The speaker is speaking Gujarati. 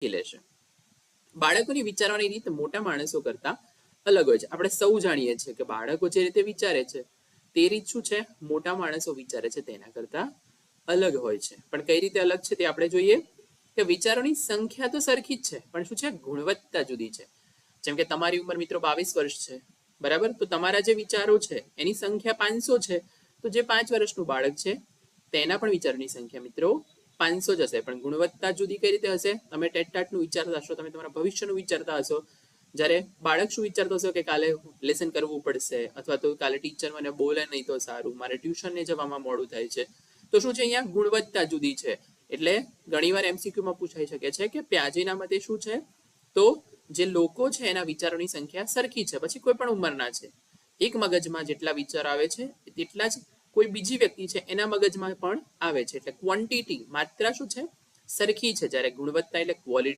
લેશે. બાળકોની વિચારવાની રીત મોટા માણસો કરતા અલગ હોય છે. આપણે સૌ જાણીએ છીએ કે બાળકો જે રીતે વિચારે છે તે રીત શું છે, મોટા માણસો વિચારે છે તેના કરતા અલગ હોય છે. પણ કઈ રીતે અલગ છે તે આપણે જોઈએ કે વિચારોની સંખ્યા તો સરખી જ છે, પણ શું છે, ગુણવત્તા જુદી છે. જેમ કે તમારી ઉંમર મિત્રો 22 વર્ષ છે, બરાબર, તો તમારા જે વિચારો છે એની સંખ્યા 500 છે, તો જે 5 વર્ષનું બાળક છે તેના પણ વિચારોની સંખ્યા મિત્રો 500 જ હશે, પણ ગુણવત્તા જુદી કઈ રીતે હશે? તમે ટેટટાટનું વિચારતા હશો, તમે તમારા ભવિષ્યનું વિચારતા હશો, જ્યારે બાળક શું વિચારતો હશો કે કાલે લેસન કરવું પડશે, અથવા તો કાલે ટીચર મને બોલે નહીં તો સારું, મારે ટ્યુશનને જવામાં મોડું થાય છે. તો શું છે, અહીંયા ગુણવત્તા જુદી છે. એટલે ઘણીવાર એમસીક્યુમાં પૂછાઈ શકે છે કે પ્યાજેના મતે શું છે, તો જે લોકો છે એના વિચારોની સંખ્યા સરખી છે, પછી કોઈ પણ ઉંમરના છે. એક મગજમાં જેટલા વિચાર આવે છે તેટલા જ કોઈ બીજી વ્યક્તિ છે એના મગજમાં પણ આવે છે. એટલે ક્વોન્ટિટી, માત્રા શું છે, સરખી છે, જ્યારે ગુણવત્તા એટલે ક્વોલિટી